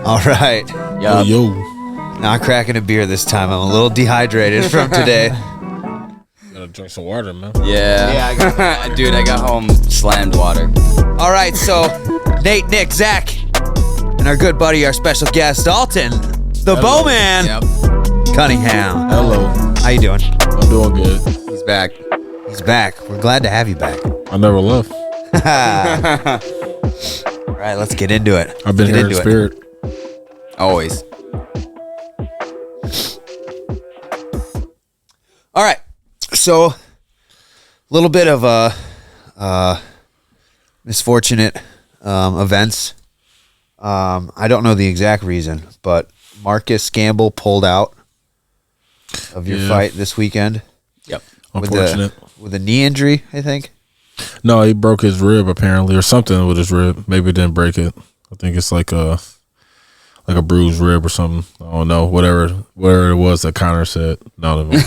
All right. Yep. Yo. Not cracking a beer this time. I'm a little dehydrated from today. Gotta drink some water, man. Yeah. Dude, I got home slammed water. All right, so Nate, Nick, Zach, and our good buddy, our special guest, Alton, the Bowman, Cunningham. Hello. How you doing? I'm doing good. He's back. He's back. We're glad to have you back. I never left. All right, let's get into it. I've been here in spirit. Always. All right, so a little bit of misfortunate events. I don't know the exact reason, but Marcus Gamble pulled out of your fight this weekend. Yep. Unfortunate. With a knee injury, I think. No, he broke his rib apparently, or something with his rib. Maybe he didn't break it. I think it's like a bruised rib or something. I don't know. Whatever it was that Connor said. No, I'm kidding.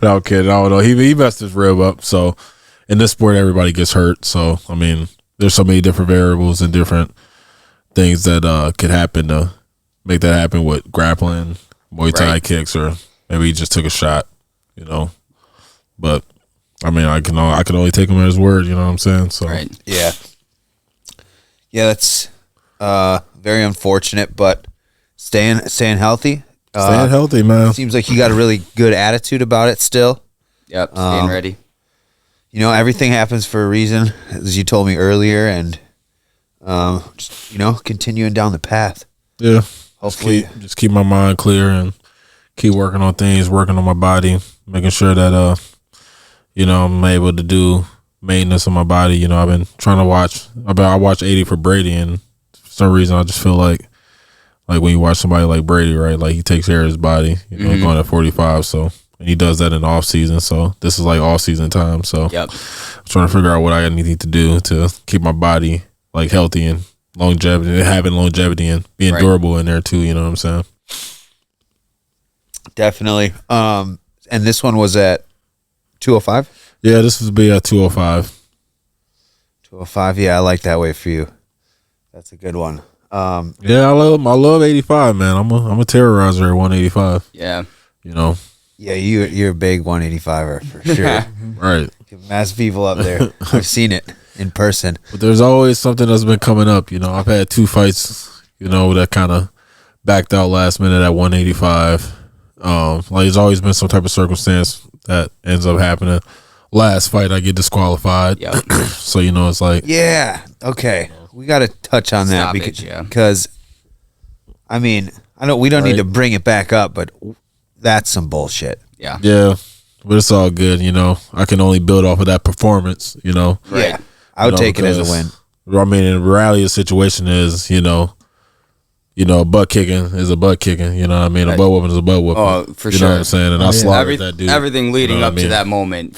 No, I'm kidding. I don't know. He messed his rib up. So in this sport, everybody gets hurt. So I mean, there's so many different variables and different things that could happen to make that happen with grappling, Muay Thai kicks, or maybe he just took a shot. But I mean, I can only take him at his word. You know what I'm saying? So yeah, that's very unfortunate, but staying healthy. Staying healthy, man. Seems like you got a really good attitude about it still. Yep, staying ready. You know, everything happens for a reason, as you told me earlier, and just continuing down the path. Yeah, hopefully, just keep my mind clear and keep working on things, working on my body, making sure that I'm able to do maintenance on my body. I've been trying to watch. I watch 80 for Brady, and for some reason I just feel like when you watch somebody like Brady, right? Like he takes care of his body. Going at 45, so and he does that in the off season. So this is like off season time. So I'm trying to figure out what I need to do to keep my body like healthy and having longevity and being durable in there too. You know what I'm saying? Definitely. And this one was at 205? Yeah, this would be at 205. 205, yeah, I like that way for you. That's a good one. Yeah, I love 85, man. I'm a terrorizer at 185. Yeah. Yeah, you're a big 185er for sure. Right. Mass people up there. I've seen it in person. But there's always something that's been coming up. I've had 2 fights, that kind of backed out last minute at 185. There's always been some type of circumstance that ends up happening. Last fight, I get disqualified. Yeah. So it's like okay. We got to touch on that because I mean, I know we don't need to bring it back up, but that's some bullshit. Yeah. Yeah, but it's all good. I can only build off of that performance. Yeah, I would take it as a win. I mean, in reality, the situation is butt kicking is a butt kicking. You know what I mean? A butt whooping is a butt whooping. Oh, for sure. You know what I'm saying? And I slaughtered that dude. Everything leading up to that moment.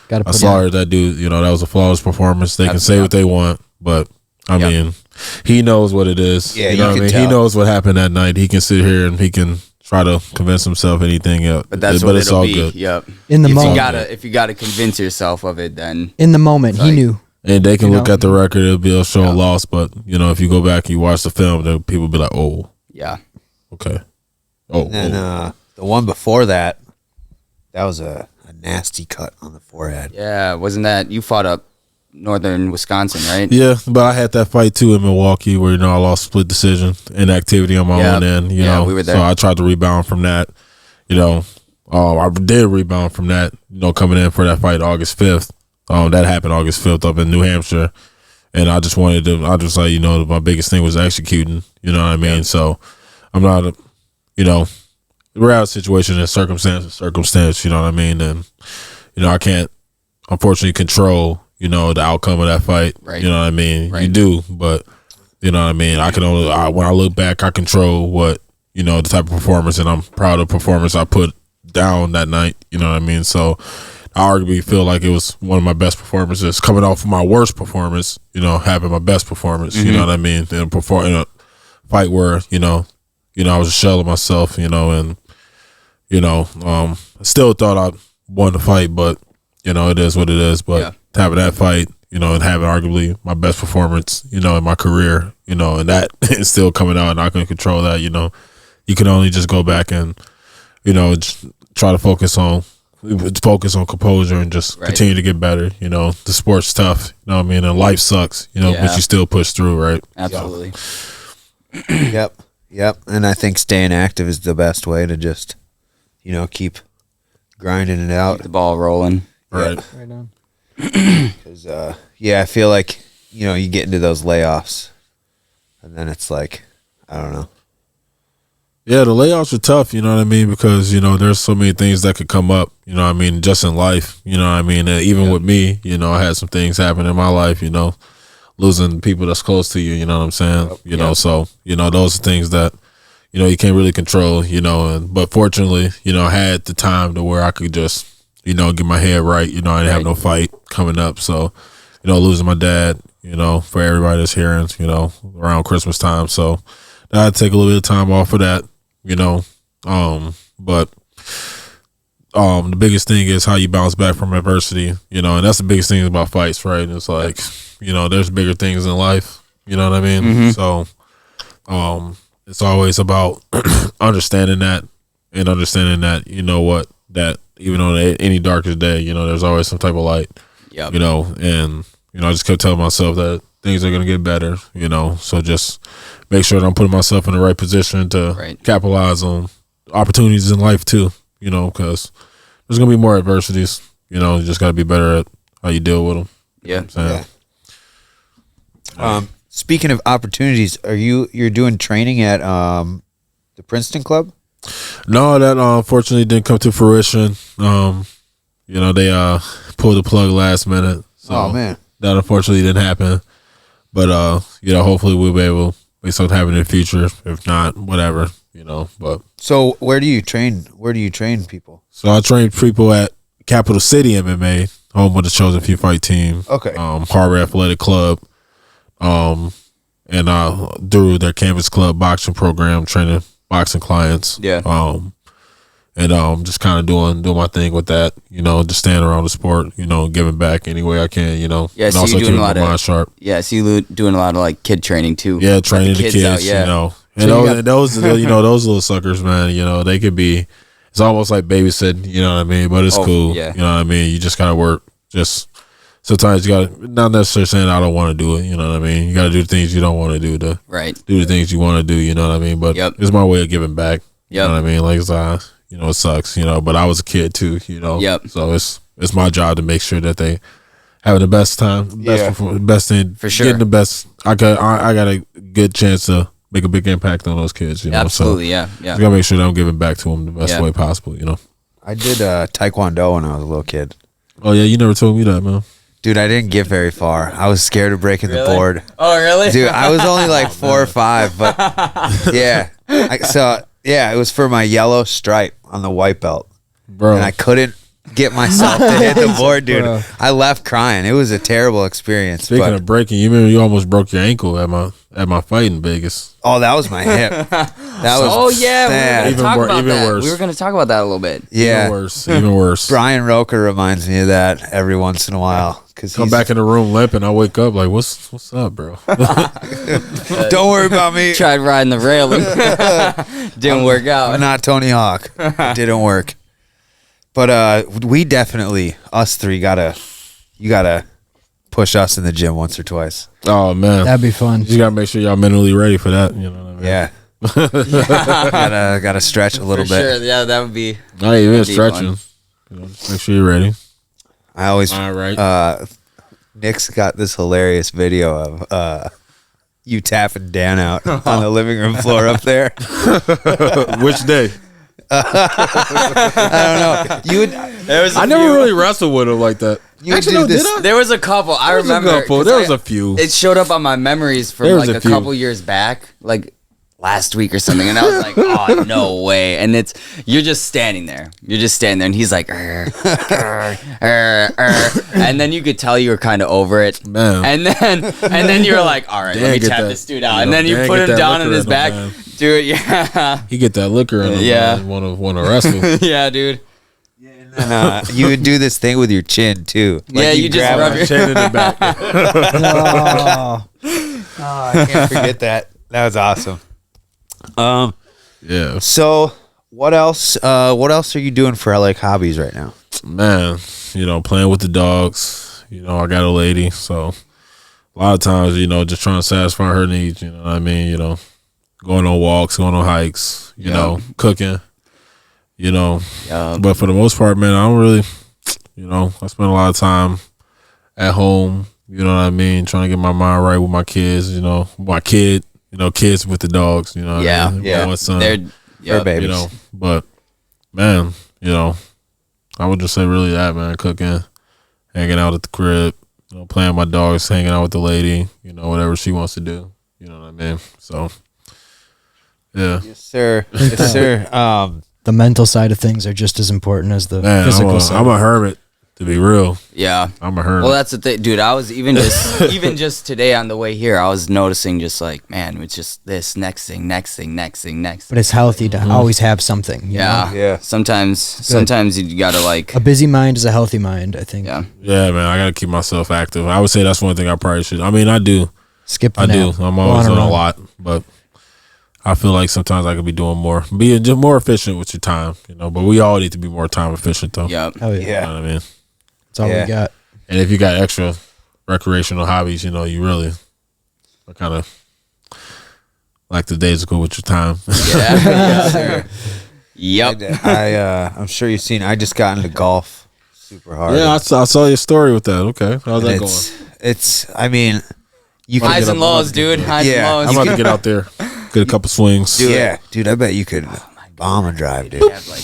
I slaughtered that dude. That was a flawless performance. They can say what they want, but I mean, he knows what it is. Yeah, you know what I mean? He knows what happened that night. He can sit here and he can try to convince himself anything else. But that's what it'll be. Good. Yep. In the moment, if you gotta convince yourself of it, then in the moment he knew. And they can look at the record; it'll be a show of loss. But if you go back and you watch the film, then people will be like, "Oh, yeah, okay." Oh, and then the one before that was a nasty cut on the forehead. Yeah, wasn't that you fought up northern Wisconsin, right? Yeah, but I had that fight too in Milwaukee where I lost split decision, inactivity on my own end. We were there. So I tried to rebound from that. I did rebound from that. Coming in for that fight August 5th. That happened August 5th up in New Hampshire, and I just wanted to. I just my biggest thing was executing. You know what I mean? Yeah. So I'm not the reality situation is circumstance. You know what I mean? And I can't unfortunately control the outcome of that fight. Right. You know what I mean? Right. You do, but you know what I mean? I can only when I look back, I control what the type of performance, and I'm proud of the performance I put down that night. You know what I mean? So I arguably feel like it was one of my best performances, coming off of my worst performance, having my best performance, you know what I mean? And perform in a fight where, I was a shell of myself, and I still thought I won the fight, but it is what it is. But having that fight, and having arguably my best performance, in my career, and that is still coming out, and I couldn't control that, You can only just go back and, just try to focus on composure and just continue to get better. The sport's tough, and life sucks, but you still push through, right? Absolutely. Yep. And I think staying active is the best way to just, keep grinding it out. Keep the ball rolling. Right. Right on. Because, I feel like, you get into those layoffs and then it's like, I don't know. Yeah, the layoffs are tough, you know what I mean? Because, there's so many things that could come up, just in life, even with me, I had some things happen in my life, losing people that's close to you, you know what I'm saying? So, those are things that, you can't really control, but fortunately, I had the time to where I could just, get my head right, I didn't have no fight coming up. So, losing my dad, for everybody that's hearing, around Christmas time. So I had to take a little bit of time off for that, but the biggest thing is how you bounce back from adversity, and that's the biggest thing about fights, right? It's like, there's bigger things in life, you know what I mean? Mm-hmm. So, it's always about understanding that, that even on any darkest day, there's always some type of light, and, I just kept telling myself that things are going to get better, so just make sure that I'm putting myself in the right position to capitalize on opportunities in life too, because there's going to be more adversities, you just got to be better at how you deal with them. Yeah. Speaking of opportunities, you're doing training at the Princeton Club? No, that unfortunately didn't come to fruition. They pulled the plug last minute. So Oh man. that unfortunately didn't happen. But hopefully we'll be able to make something happen in the future. If not, whatever, But So where do you train? Where do you train people? so I train people at Capital City MMA, home of the Chosen Few Fight Team. Okay. Harbor Athletic Club. And through their Canvas Club boxing program, training boxing clients. Yeah. And just kind of doing my thing with that, just staying around the sport, giving back any way I can, Yeah, and so also you're doing keeping a lot my mind of sharp. Yeah, so you doing a lot of like kid training too. Yeah, Let training the kids, out, and those those little suckers, man, they could be. It's almost like babysitting, you know what I mean? But it's cool, yeah. you know what I mean? You just gotta work. Just sometimes you gotta, not necessarily saying I don't want to do it, you know what I mean? You gotta do the things you don't want to do to do the things you want to do, you know what I mean? But it's my way of giving back, you know what I mean? Like it sucks, but I was a kid too, So it's my job to make sure that they having the best time, best thing, for sure, getting the best. I got a good chance to make a big impact on those kids, Absolutely, so I gotta make sure that I'm giving back to them the best way possible, I did Taekwondo when I was a little kid. Oh yeah, you never told me that, man. Dude, I didn't get very far. I was scared of breaking the board. Oh, really? Dude, I was only like 4 or 5, but yeah. It was for my yellow stripe on the white belt. Bro. And I couldn't get myself to hit the board, dude. Bro. I left crying. It was a terrible experience. Speaking of breaking, you remember you almost broke your ankle at my fight in Vegas. Oh, that was my hip. That was bad. We were going to talk about that a little bit. Yeah. Even worse. Brian Roker reminds me of that every once in a while. Come back in the room limping. I wake up like, what's up, bro? Don't worry about me. Tried riding the railing. Didn't work out. I'm not Tony Hawk. It didn't work. But we definitely, us three, you gotta push us in the gym once or twice. Oh man, That'd be fun. You gotta make sure y'all mentally ready for that. You know what I mean? Yeah. gotta stretch a little bit. Sure, yeah, that would be. Not even stretching. Just make sure you're ready. I always. All right. Nick's got this hilarious video of you tapping Dan out on the living room floor up there. Which day? I don't know. I never really wrestled with him like that. There was a couple. I remember. There was a few. It showed up on my memories from like a couple years back, like last week or something, and I was like, "Oh no way!" And you're just standing there. And he's like, and then you could tell you were kind of over it, man. And then you're like, "All right, let me tap this dude out," and then you put him down on his back. Dude, yeah. He get that liquor in him. Yeah. Want to wrestle. Yeah, dude. Yeah, and And you would do this thing with your chin too. Yeah, you just grab rub my your Chin in the back. I can't forget that. That was awesome. Yeah, So what else? What else are you doing for like hobbies right now? man. Playing with the dogs. I got a lady, so a lot of times, just trying to satisfy her needs. You know what I mean? Going on walks, going on hikes. Cooking. But for the most part, man, I don't really. I spend a lot of time at home. You know what I mean? Trying to get my mind right with my kids. My kid. Kids with the dogs. You know. What I mean? Yeah. My son. They're babies. But man, I would just say really that, man, cooking, hanging out at the crib, playing with my dogs, hanging out with the lady, whatever she wants to do. You know what I mean? So, yeah. Yes, sir. Yes, sir. The mental side of things are just as important as the Man, physical side. I'm a hermit, to be real. Yeah. I'm a hermit. Well, that's the thing, dude. I was even just today on the way here, I was noticing just like, man, it's just this next thing. But it's healthy to always have something. you Yeah. know? Yeah. Sometimes you gotta like, A busy mind is a healthy mind, I think. yeah. Yeah, man, I got to keep myself active. I would say that's one thing I probably should. I mean, I do. Skip the I nap. do. I'm Go always on doing a run. lot, but I feel like sometimes I could be doing more, being just more efficient with your time, but we all need to be more time efficient, though. Yep. Hell yeah. Yeah. You know what I mean? That's all Yeah. we got. And if you got extra recreational hobbies, you really are kind of like the days go with your time. Yeah. Yes, sir. Yep. I'm sure you've seen. I just got into golf super hard. Yeah, I saw your story with that. Okay, how's And that going? it's. I mean, you Wanna can. Highs get and up- lows, dude. Highs Yeah, and I'm lows. about to get out there, get a couple swings. Yeah, dude. I bet you could bomb a drive, You dude. have like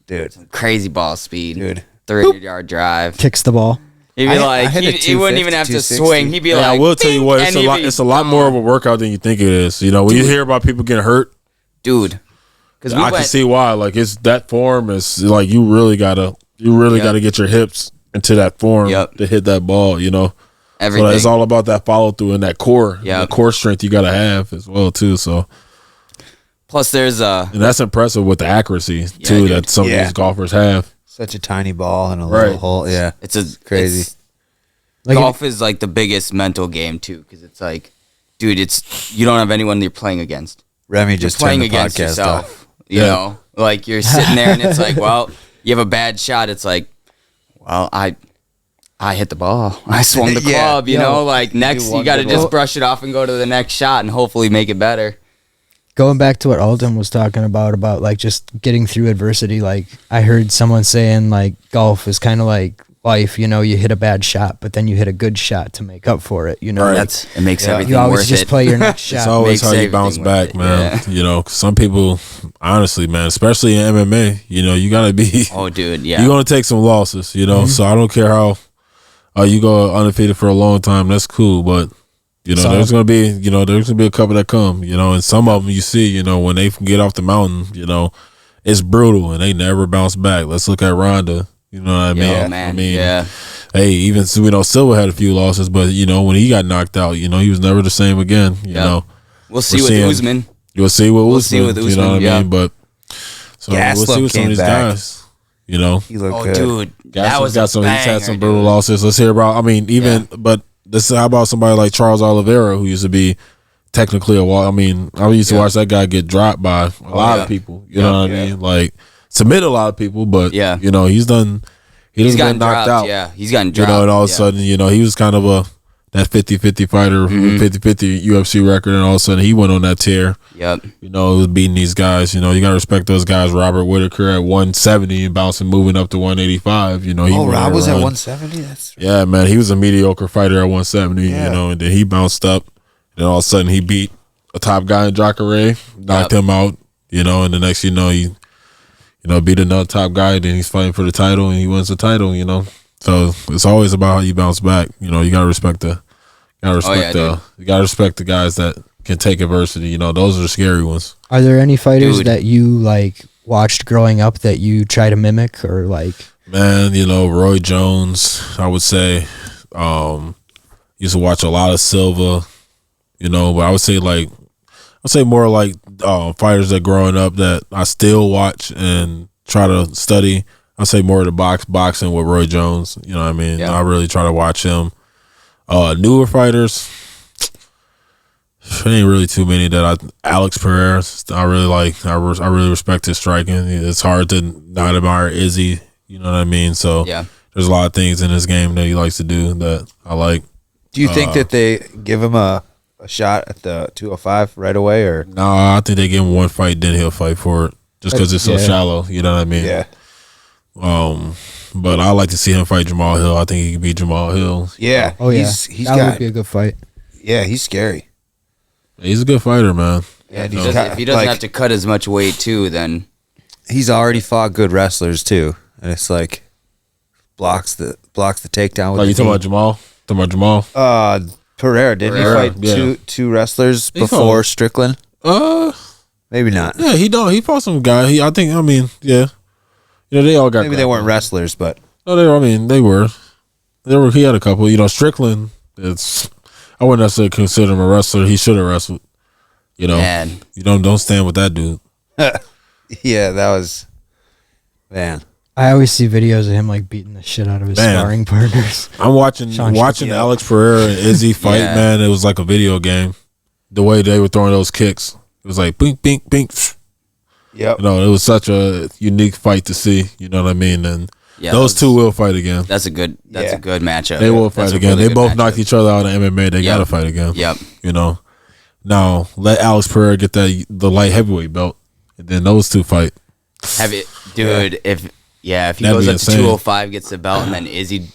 Dude, crazy ball speed. dude. 300-yard drive. Kicks the ball. He'd be I like, hit a he wouldn't even have to 250, swing. He'd be Yeah, like, I will tell you "Bing," what, and it's a lot more of a workout than you think it is. When you hear about people getting hurt, dude. Because I can see why. Like it's that form is like you really gotta get your hips into that form Yep. to hit that ball. So everything. it's all about that follow through and that core, Yep. the core strength you gotta have as well too. So Plus, there's and that's impressive with the accuracy too dude. that some of Yeah. these golfers have. Such a tiny ball and a little Right. hole. Yeah, it's crazy. Like Golf is like the biggest mental game too, because it's like, dude, you don't have anyone you're playing against. Remy just Playing turned the against podcast yourself. off. You know, like you're sitting there and it's like, well, you have a bad shot. It's like, well, I hit the ball. I swung the Yeah. club. You know, like next one you got to good just one. brush it off and go to the next shot and hopefully make it better. going back to what Alton was talking about like just getting through adversity. Like I heard someone saying like golf is kind of like life. You hit a bad shot, but then you hit a good shot to make up for it. It makes everything You always worth just it. play your next shot. It's always makes how you bounce everything back, worth it. man. 'Cause some people, honestly, man, especially in MMA, you gotta be. Oh, dude, yeah. You're gonna take some losses, So I don't care how you go undefeated for a long time. That's cool, but So- there's gonna be a couple that come, and some of them you see, when they get off the mountain, it's brutal and they never bounce back. Let's look at Ronda. You know what I mean? Yeah, man. I mean, yeah. hey, even Silva had a few losses, but when he got knocked out, he was never the same again. You Yeah. know, We'll see We're with seeing- Usman. you'll see with We'll Usman. see with You know Usman, what I yeah. mean? But so we'll Gaslam see with some came of these back. guys. He looked Oh, good. dude, that Gaslam's was got a some. banger, He's had some dude. brutal losses. Let's hear about. I mean, but how about somebody like Charles Oliveira, who used to be technically I used to watch that guy get dropped by a lot of people. You know what I mean? Like submit a lot of people, but Yeah. he's done. He's He's gotten been knocked dropped. out. Yeah, he's gotten dropped. And all of a yeah. sudden, he was kind of that 50-50 fighter, 50-50 UFC record, and all of a sudden he went on that tear. Yep. Was beating these guys. You got to respect those guys. Robert Whitaker at 170 and bouncing, moving up to 185. He Rob was at run. 170. That's Yeah, man, he was a mediocre fighter at 170. Yeah. And then he bounced up, and all of a sudden he beat a top guy in Jacare, knocked him out. And the next, he beat another top guy. Then he's fighting for the title, and he wins the title. So it's always about how you bounce back. You gotta respect you gotta respect the guys that can take adversity. Those are the scary ones. Are there any fighters Dude. that you like watched growing up that you try to mimic or like? Man, Roy Jones, I would say. Used to watch a lot of Silva, but I would say more like fighters that growing up that I still watch and try to study. I say more of the boxing with Roy Jones. You know what I mean? Yeah. I really try to watch him. Newer fighters, there ain't really too many that Alex Pereira, I really like. I really respect his striking. It's hard to not admire Izzy. You know what I mean? So Yeah. there's a lot of things in his game that he likes to do that I like. Do you think that they give him a shot at the 205 right away, or No, I think they give him one fight, then he'll fight for it, just because it's so shallow. You know what I mean? yeah? But I like to see him fight Jamal Hill. I think he can beat Jamal Hill. Yeah. Oh yeah, He's that got. would be a good fight. Yeah, he's scary. He's a good fighter, man. Yeah, If he doesn't have to cut as much weight too, then he's already fought good wrestlers too, and it's like blocks the takedown. With Like the you talking about knee. Jamal? Talking about Jamal? Pereira didn't Pereira, he fight yeah. two wrestlers He before fought- Strickland? Maybe not. Yeah, he fought some guy. Yeah. You know, they all got. Maybe they weren't wrestlers, but No, they were. He had a couple. You know, Strickland. I wouldn't necessarily consider him a wrestler. He should have wrestled. You know, man, you don't stand with that dude. yeah, that was man. I always see videos of him like beating the shit out of his Man. sparring partners. I'm watching Sean Alex Pereira and Izzy fight. Yeah. Man, it was like a video game. The way they were throwing those kicks, it was like bink, bink, bink. Yep. You know, it was such a unique fight to see. You know what I mean? And yeah, those two will fight again. That's a good matchup. They will That's fight a again. really They good both matchup. knocked each other out in MMA. They gotta fight again. Yep. You know. Now let Alex Pereira get the light heavyweight belt, and then those two fight. Have it, dude. If he That'd goes be up insane. to 205, gets the belt, and then Izzy,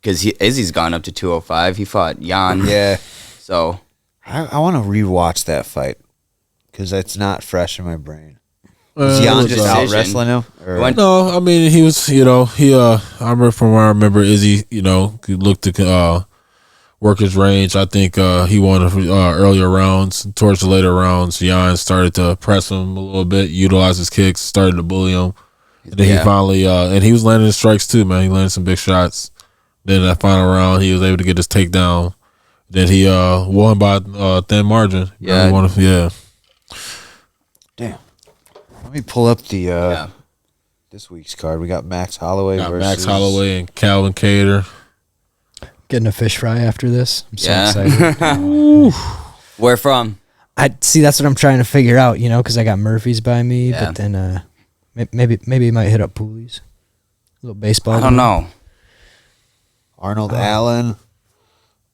because Izzy's gone up to 205. He fought Jan. Yeah. So I want to rewatch that fight because it's not fresh in my brain. Uh, Was it Jan was, just uh, out wrestling him? Or? Went- No, I mean he was. You know, I remember from where I remember Izzy. You know, he looked to work his range. I think he won earlier rounds. Towards the later rounds, Jan started to press him a little bit, utilize his kicks, started to bully him. And then he finally, and he was landing his strikes too, man. He landed some big shots. Then that final round, he was able to get his takedown. Then he won by thin margin. Yeah. He won, yeah. Damn. Let me pull up the this week's card. We got Max Holloway Got versus Max Holloway and Calvin Cater. Getting a fish fry after this. I'm so Yeah. excited. where from? I see. That's what I'm trying to figure out. You know, because I got Murphy's by me, Yeah. but then maybe he might hit up Pooley's. A little baseball. I don't know. Arnold Allen.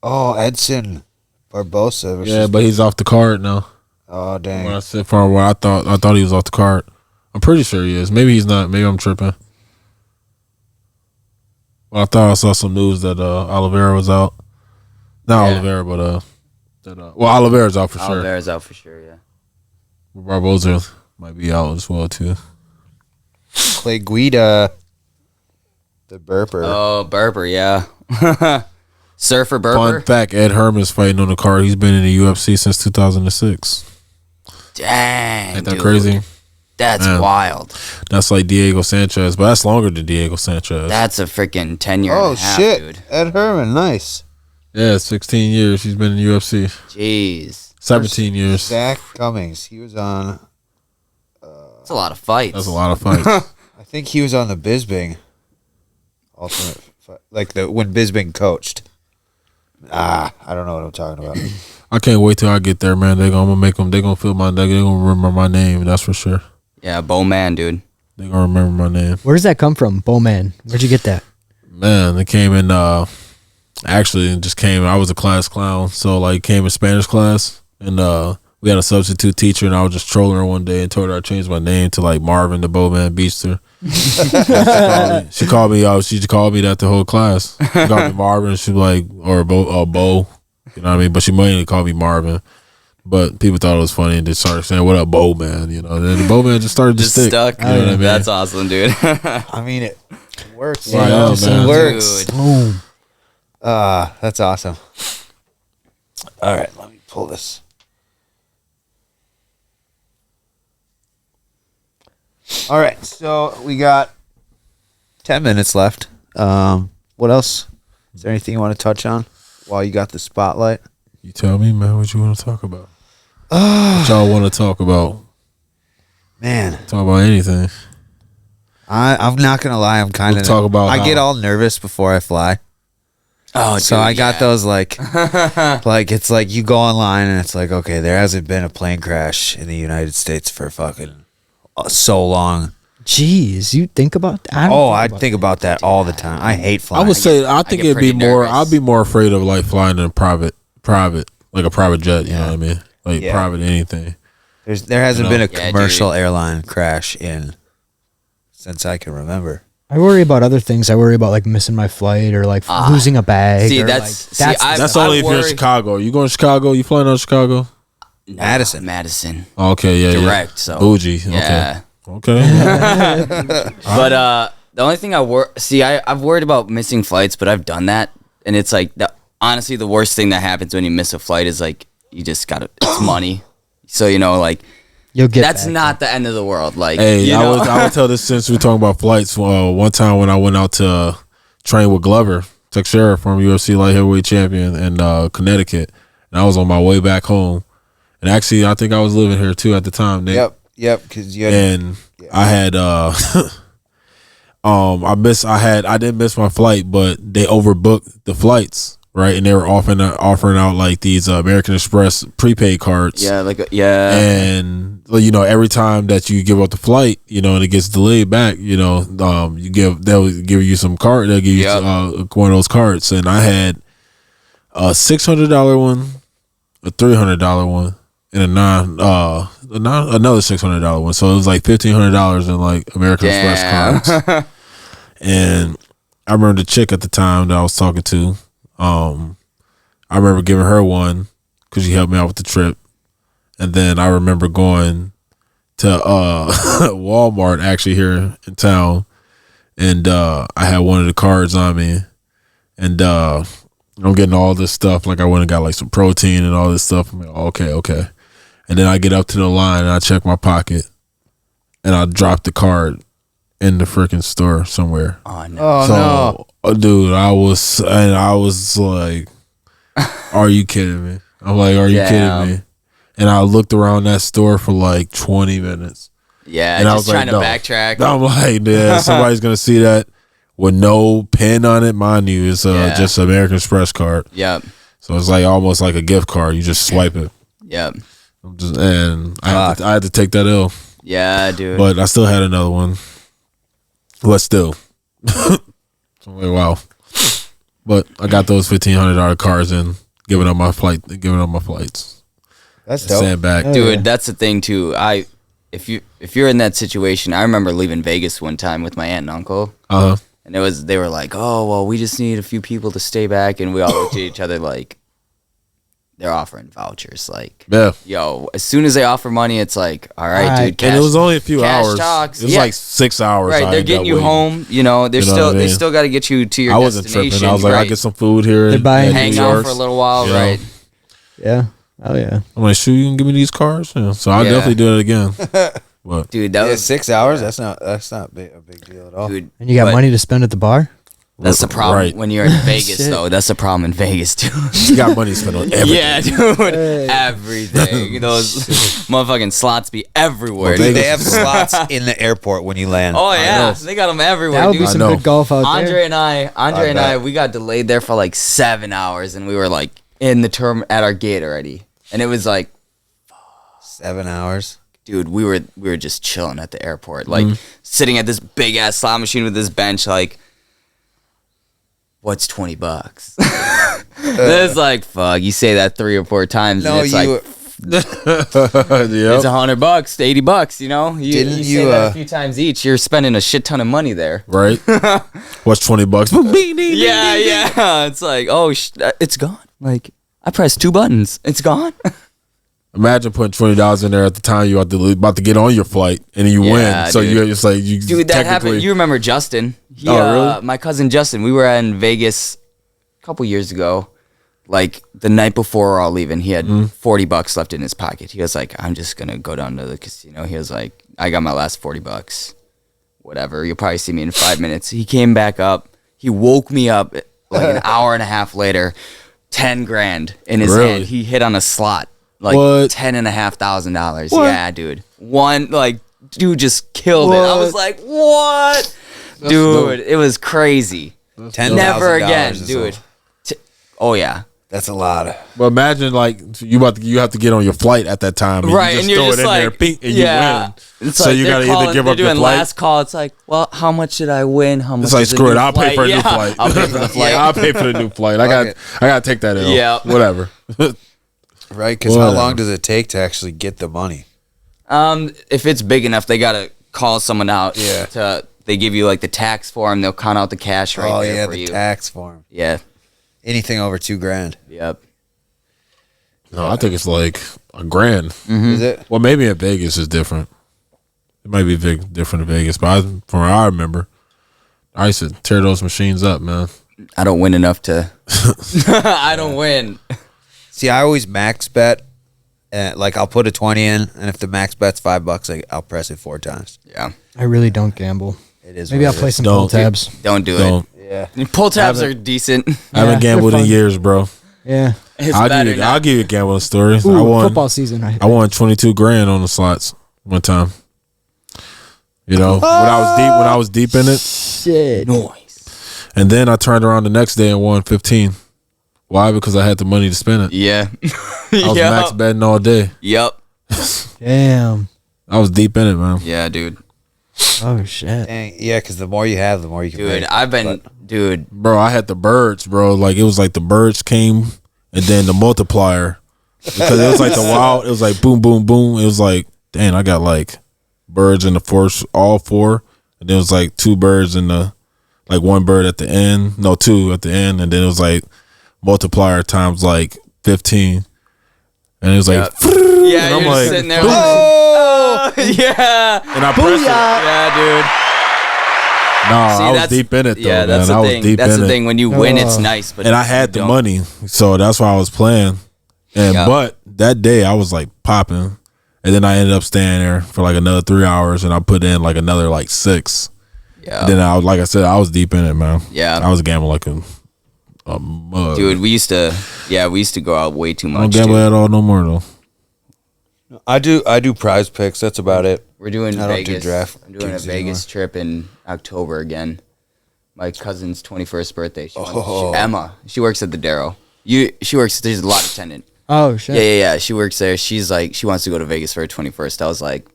Oh, Edson Barbosa versus. Yeah, but he's off the card now. Oh When dang. I said far away, I thought he was off the card. I'm pretty sure he is. Maybe he's not. Maybe I'm tripping. Well, I thought I saw some news that Oliveira was out. Not Yeah. Oliveira, but Oliveira's out for sure. Oliveira's out for sure. Yeah. Barboza might be out as well too. Clay Guida. The burper. Oh, Berber. Yeah. Surfer Berber. Fun fact: Ed Herman's fighting on the card. He's been in the UFC since 2006. Dang. Ain't that dude. crazy? That's Man. wild. That's like Diego Sanchez, but that's longer than Diego Sanchez. That's a freaking 10-year Oh and a half, shit. dude. Ed Herman, nice. Yeah, 16 years he's been in the UFC. Jeez. 17 years. Zach Cummings. He was on. That's a lot of fights. That's a lot of fights. I think he was on the Bisbing Ultimate, like when Bisbing coached. I don't know what I'm talking about. I can't wait till I get there, man. I'm gonna make them. They're gonna feel my. They're gonna remember my name. That's for sure. Yeah, Bowman, dude. They're gonna remember my name. Where does that come from, Bowman? Where'd you get that? Man, it came in. Actually, it just came. I was a class clown, so like came in Spanish class, and we had a substitute teacher, and I was just trolling her one day and told her I changed my name to like Marvin the Bowman Beaster. She called me. She called me that the whole class. She called me Marvin. She was like, or Bo. You know what I mean? But she mainly called me Marvin. But people thought it was funny and just started saying, "What up, Bowman?" You know, and then the Bowman just started to Just stick. stuck. You know what I mean? That's awesome, dude. I mean, it works. Right you know? on, man. It works. Dude. Boom. That's awesome. All right, let me pull this. All right, so we got 10 minutes left. What else? Is there anything you want to touch on while you got the spotlight? You tell me, man, what you want to talk about. What y'all want to talk about? Man, Talk about anything. I'm not gonna lie. I'm kind of talk about. I get all nervous before I fly. Oh, so dude, I got those like it's like you go online and it's like, okay, there hasn't been a plane crash in the United States for fucking so long. Jeez, you think about that? I think about that all the time. I hate flying. I would say I think it'd be more. nervous. I'd be more afraid of like flying in a private, like a private jet. You know what I mean? Like private anything. There hasn't been a commercial airline crash since I can remember. I worry about other things. I worry about like missing my flight or like losing a bag. See, or, that's only if you're in Chicago. You going to Chicago? You flying out of Chicago? Madison. Okay, yeah, direct. So bougie. Yeah. Okay. But the only thing I've worried about missing flights, but I've done that, and it's like honestly the worst thing that happens when you miss a flight is like you just got it's money. So like. You'll get that's not the end of the world. Like, hey, I would tell this since we're talking about flights. One time when I went out to train with Glover Teixeira, former UFC light heavyweight champion in Connecticut, and I was on my way back home. And actually, I think I was living here too at the time, Nick. Yep. Because you had, I had I didn't miss my flight, but they overbooked the flights. Right, and they were offering out like these American Express prepaid cards. Yeah, And every time that you give up the flight, and it gets delayed back, they'll give you some card. They'll give you one of those cards. And I had a $600 one, a $300 one, and another $600 one. So it was like $1,500 in like American Express cards. And I remember the chick at the time that I was talking to. I remember giving her one because she helped me out with the trip, and then I remember going to Walmart actually here in town, and I had one of the cards on me, and I'm getting all this stuff. Like I went and got like some protein and all this stuff. I'm like, okay, and then I get up to the line and I check my pocket, and I drop the card in the freaking store somewhere. Oh no! No. Dude, I was like, are you kidding me? I'm like, are you kidding me? And I looked around that store for like 20 minutes. Yeah, and just I was trying like, to backtrack. I'm like, yeah, somebody's going to see that with no pin on it. Mind you, it's just an American Express card. Yep. So it's like almost like a gift card. You just swipe it. Yep. I had to take that L. Yeah, dude. But I still had another one. But still. So I'm like, wow. But I got those $1,500 cards and giving up my flights. That's dope. Stand back. Dude, that's the thing too. If you're in that situation, I remember leaving Vegas one time with my aunt and uncle. Uh-huh. And they were like, "Oh, well, we just need a few people to stay back," and we all looked at each other like they're offering vouchers. Like, yo, as soon as they offer money, it's like, all right, dude. Cash, and it was only a few hours. Talks. It was like 6 hours. Right, they're getting you home. They still got to get you to your destination. I wasn't tripping. I was like, I get some food here. They're buying hang out for a little while, right? Yeah. Oh yeah. I'm like, shoot, you can give me these cards. Yeah. So I'll definitely do it again. But dude, that was 6 hours. That's not a big deal at all. Dude, and you got money to spend at the bar? That's the problem when you're in Vegas, though. That's the problem in Vegas, too. You got money to spend on everything. Yeah, dude. Everything. Those motherfucking slots be everywhere. Dude, they have slots in the airport when you land. Oh, yeah. They got them everywhere, That would dude. be some good golf out Andre there. and I, we got delayed there for like 7 hours, and we were like in the term at our gate already. And it was like 7 hours. Dude, we were just chilling at the airport, like sitting at this big ass slot machine with this bench, like, what's $20? It's like, fuck, you say that 3 or 4 times, and it's like, it's $100, $80, you know? You say that a few times each, you're spending a shit ton of money there. Right? What's $20? Yeah. It's like, oh, it's gone. Like, I pressed 2 buttons. It's gone. Imagine putting $20 in there at the time you're about to get on your flight, and then you win. So you're just like, dude, that happened. You remember Justin? Really? My cousin Justin. We were in Vegas a couple years ago. Like the night before we're all leaving, he had $40 left in his pocket. He was like, "I'm just gonna go down to the casino." He was like, "I got my last $40. Whatever. You'll probably see me in 5 minutes." He came back up. He woke me up like an hour and a half later. $10,000 in his hand. He hit on a slot. Like $10,500. Yeah, dude. One, like, dude just killed it. I was like, what? Dude, it was crazy. $10,000 Never again, is dude. Oh yeah. That's a lot. But imagine like you have to get on your flight at that time, and Right, you just and you're throw just it in like, there, ping, and yeah. you win. It's So like you they're gotta either calling- give they're up your doing flight. last call. It's like, well, how much did I win? How much? It's like is the screw it. new I'll pay for a new Yeah, flight. I'll pay for the flight. I'll pay for the new flight. I got to take that L. Yeah. Whatever. Right? Because how Whatever. long does it take to actually get the money? If it's big enough, they gotta call someone out. Yeah. They give you like the tax form. They'll count out the cash right there yeah, for the you. tax form. Yeah. Anything over $2,000. Yep. No, I think it's like $1,000. Is it? Well, maybe in Vegas is different. It might be different in Vegas, but from what I remember, I used to tear those machines up, man. I don't win enough to. I don't win. See, I always max bet. Like I'll put a 20 in, and if the max bet's $5, I'll press it 4 times. Yeah. I really don't gamble. It is. Maybe what I'll it play is. some pull Don't. tabs. Don't do Don't. Yeah. it. Pull tabs are decent. I haven't Yeah, gambled they're in fun. years, bro. Yeah. It's I'll better give you, not. I'll give you a gambling story. Ooh, I won football season. I won $22,000 on the slots one time. You know, when I was deep in it, Shit. Noise. and then I turned around the next day and won 15. Why? Because I had the money to spend it. Yeah. I was max betting all day. Yep. Damn. I was deep in it, man. Yeah, dude. Oh shit. Dang, yeah, because the more you have, the more you can Dude, make. I've been, dude. Bro, I had the birds, bro. Like it was like the birds came and then the multiplier. Because it was like the wild, it was like boom, boom, boom. It was like, dang, I got like birds in the first, all 4. And then it was like 2 birds in the, like 1 bird at the end. No, 2 at the end. And then it was like multiplier times like 15. And it was like, Yeah, I'm you're like, just sitting there. boom. Oh, yeah. and I pressed it. Yeah, dude. No, See, I was that's- deep in it though, Yeah, man. that's I the was thing. deep That's in the it. thing. When you win, it's nice. But And I had the don't. money, so that's why I was playing. And Yeah. but that day I was like popping, and then I ended up staying there for like another 3 hours, and I put in like another like 6. Yeah. And then I was, like I said, I was deep in it, man. Yeah. I was gambling like a mug. Dude, we used to go out way too I don't much. gamble Dude. at all no more though. I do prize picks. That's about it. We're doing I don't do Vegas. draft I'm doing a gigs Vegas trip in October again. My cousin's 21st birthday. Oh. Emma. She works at the Darrow. She works. There's a lot attendant. Oh shit. Yeah. She works there. She's like, she wants to go to Vegas for her 21st. I was like,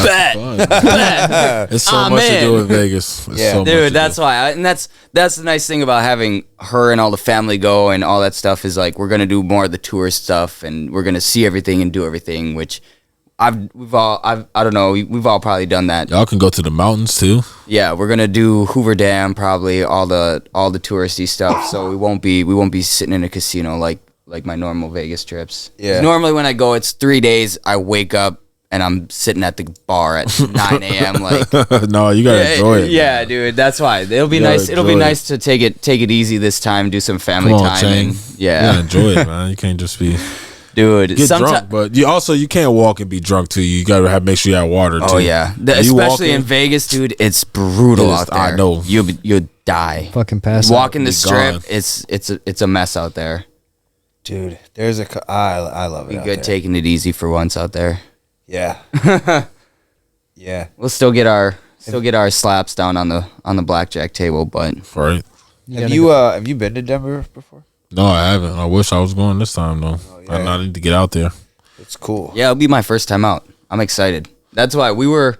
bet. It's so I'm much to do in. in Vegas. It's Yeah. so much to Dude, that's do. why. And that's the nice thing about having her and all the family go and all that stuff is like, we're going to do more of the tourist stuff and we're going to see everything and do everything, which I don't know. We've all probably done that. Y'all can go to the mountains too. Yeah, we're gonna do Hoover Dam, probably all the touristy stuff. So we won't be sitting in a casino like my normal Vegas trips. Yeah. Normally when I go, it's 3 days. I wake up and I'm sitting at the bar at 9 a.m. Like, No, you gotta enjoy it. yeah, man. dude. That's why it'll be You gotta nice. It'll be enjoy it. nice to take it easy this time. Do some family Come on, time. Chang. And, You yeah, gotta enjoy it, man. You can't just be dude. get drunk, but you can't walk and be drunk too. You gotta make sure you have water too. Oh yeah, When you especially walk in Vegas, dude. It's brutal It is, out there. I know. You'll die. Fucking pass. Walking the Be strip, gone. it's a mess out there. Dude, there's I love it. Be out good there. taking it easy for once out there. Yeah. Yeah. We'll still get our slaps down on the blackjack table, but right. Have you been to Denver before? No, I haven't. I wish I was going this time though. yeah. I need to get out there. It's cool. yeah, it'll be my first time out. I'm excited. That's why we were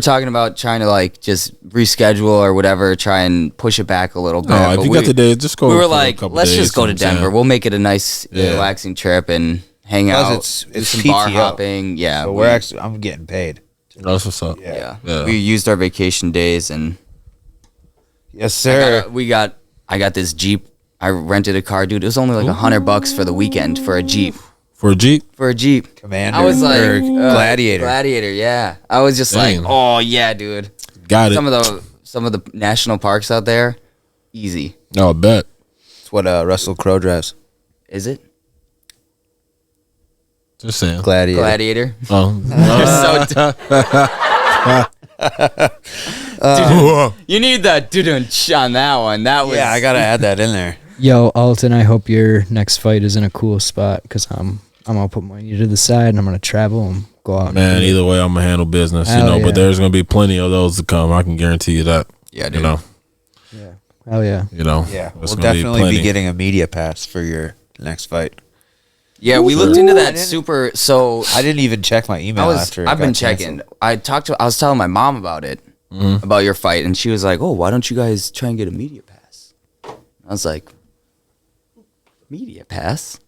talking about trying to like just reschedule or whatever, try and push it back a little bit. No, if but you got the days, just go. we were for a like, couple let's days, just go you to know what I'm Denver. saying? We'll make it a nice, Yeah. relaxing trip and hang Plus out. it's do some PTO. bar hopping. Yeah, So I'm getting paid. That's what's up. Yeah. yeah. Yeah. We used our vacation days and Yes, sir. I got this Jeep. I rented a car, dude. It was only like $100 for the weekend for a Jeep. For a Jeep. Commander. I was like, or Gladiator. Gladiator, yeah. I was just Dang. like, oh yeah, dude. Got it. Some of the national parks out there, easy. No, I bet. That's what Russell Crowe drives. Is it Just saying. Gladiator. Gladiator? Oh. You're so you need that dudunch on that one. That was Yeah, I gotta add that in there. Yo, Alton, I hope your next fight is in a cool spot because I'm gonna put money to the side and I'm gonna travel and go out. Man, either way, I'm gonna handle business, Hell yeah. But there's gonna be plenty of those to come. I can guarantee you that. Yeah, dude. You know. Yeah. Hell yeah. Yeah, there's we'll gonna definitely plenty. be getting a media pass for your next fight. Yeah, we looked into that super. So I didn't even check my email after. it I've been got checking. canceled. I was telling my mom about it, about your fight, and she was like, "Oh, why don't you guys try and get a media pass?" I was like, "Media pass?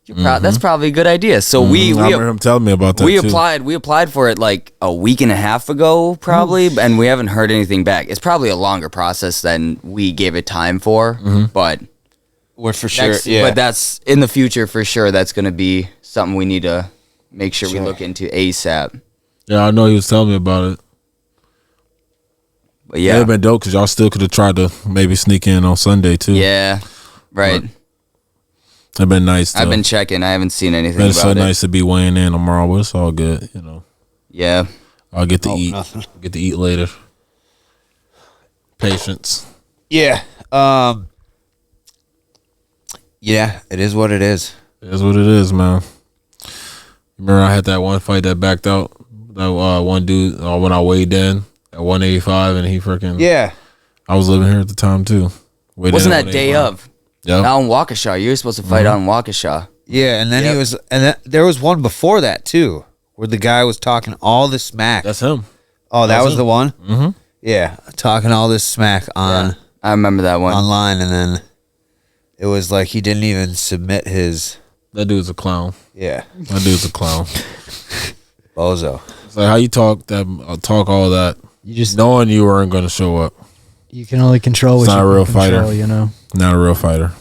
That's probably a good idea." So I remember him telling me about that. we too. applied. We applied for it like a week and a half ago, probably, and we haven't heard anything back. It's probably a longer process than we gave it time for, but. We're for sure. But that's in the future for sure. That's going to be something we need to make sure we look into ASAP. Yeah, I know he was telling me about it. But yeah, It'd have been dope because y'all still could have tried to maybe sneak in on Sunday too. yeah, right. It'd been nice. I've been checking. I haven't seen anything It's so about it. nice to be weighing in tomorrow, but it's all good. Yeah, I'll get to eat. nothing. Get to eat later. Patience. Yeah. Yeah, it is what it is. It is what it is, man. Remember, I had that one fight that backed out. That one dude when I weighed in at 185, and he freaking. Yeah. I was living here at the time too. Weighed wasn't in at that day 185. of? Yep. Out in Waukesha. You were supposed to fight out in Waukesha. Yeah, and then Yep. he was, and there was one before that too, where the guy was talking all this smack. That's him. Oh, that was him. the one. Mm-hmm. Yeah, talking all this smack on I remember that one. online, and then it was like he didn't even submit his. That dude's a clown. Yeah, That dude's a clown. bozo. It's like how you talk all that, You just knowing you weren't going to show up. you can only control It's what not you a real can control, fighter. you know. Not a real fighter.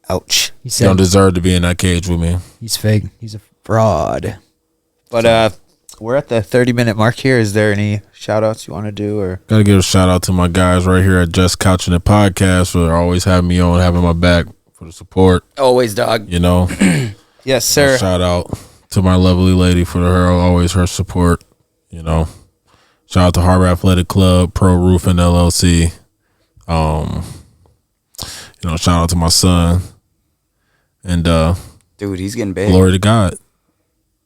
Ouch. He You said don't deserve to be in that cage with me. he's fake. He's a fraud. But we're at the 30-minute mark here. Is there any shout outs you want to do, or Got to give a shout out to my guys right here at Just Couchin the Podcast for always having me on, having my back, for the support. Always, dog. yes, sir? Shout out to my lovely lady for her support. Shout out to Harbor Athletic Club, Pro Roofing LLC. Shout out to my son. And Dude, he's getting big. glory to God.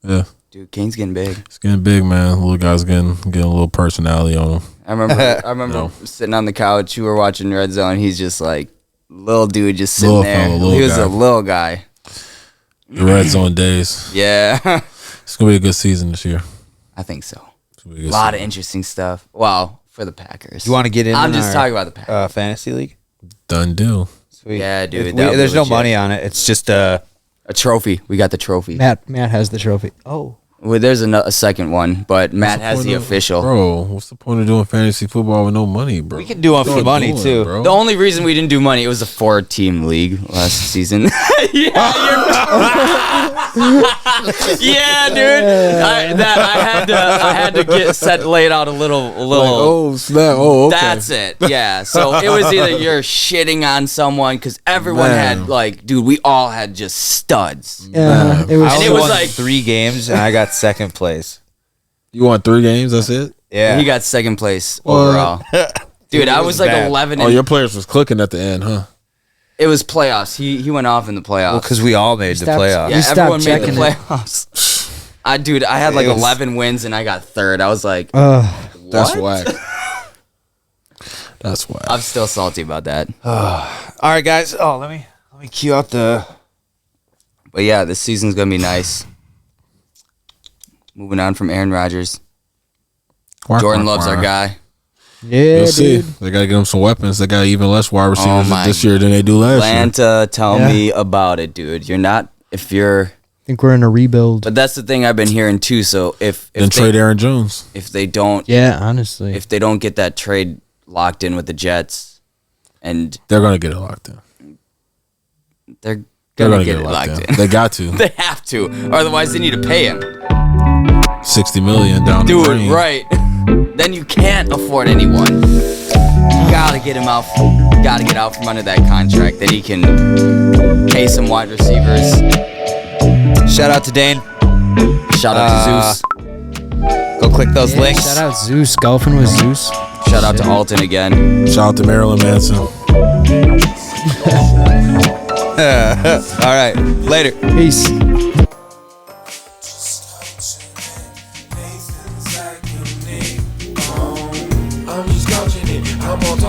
Yeah. Dude, Kane's getting big. It's getting big, man. Little guy's getting a little personality on him. I remember sitting on the couch. You were watching Red Zone. He's just like little dude, just sitting Little there. fella, little He was guy. a little guy. The Red Zone days. Yeah, It's gonna be a good season this year. I think so. It's gonna be A good lot of season. interesting stuff. Wow, for the Packers. You want to get in? I'm on just our, talking about the Packers. fantasy league. Done deal. Sweet. Yeah, dude, If that would be there's no legit. money on it. It's just A trophy. We got the trophy. Matt has the trophy. Oh, Well, there's a second one, but Matt has the official. Bro, what's the point of doing fantasy football with no money, bro? We can do one for What money, you doing, too. bro? The only reason we didn't do money, it was a 4-team league last season. Yeah, dude. I had to lay it out a little. oh snap! Oh, okay. That's it. Yeah. So it was either you're shitting on someone because everyone Man. had dude, we all had just studs. yeah. It I was. And only it was won like- 3 games, and I got second place. You won 3 games? That's it. Yeah, He got second place What? overall. Dude, I It was was like bad. 11. Oh, And your players was clicking at the end, huh? it was playoffs. He went off in the playoffs. well, because we all made the Stopped- playoffs. Yeah, You stopped everyone made the checking it. playoffs. I had like It was- 11 wins and I got third. I was like, That's what? whack. That's whack. I'm still salty about that. All right, guys. Oh, let me cue out the. But yeah, this season's gonna be nice. Moving on from Aaron Rodgers. Jordan Love's our guy. Yeah, You'll see. dude. They got to get them some weapons. They got even less wide receivers my this year than they do last year. Atlanta, tell Yeah. me about it, dude. I think we're in a rebuild. But that's the thing I've been hearing too. So if Then trade Aaron Jones. if they don't Yeah, honestly. if they don't get that trade locked in with the Jets, and They're going to get it locked in. they're They're gonna going to get it locked in. They got to. They have to, or otherwise they need to pay him. $60 million down the Dude, drain. right? Then you can't afford anyone. You gotta get him out. Gotta get out from under that contract that he can pay some wide receivers. Shout out to Dane. Shout out to Zeus. Go click those Yeah, links. shout out Zeus. Golfing with Zeus. Shout out to Alton again. Shout out to Marilyn Manson. All right, later. Peace.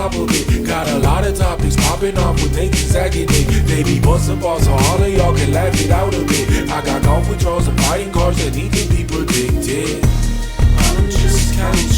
top of it. Got a lot of topics popping off with Nathan zagging it. They be busting balls so all of y'all can laugh it out a bit. I got golf withdrawals and fighting cards that need to be predicted. I'm just counting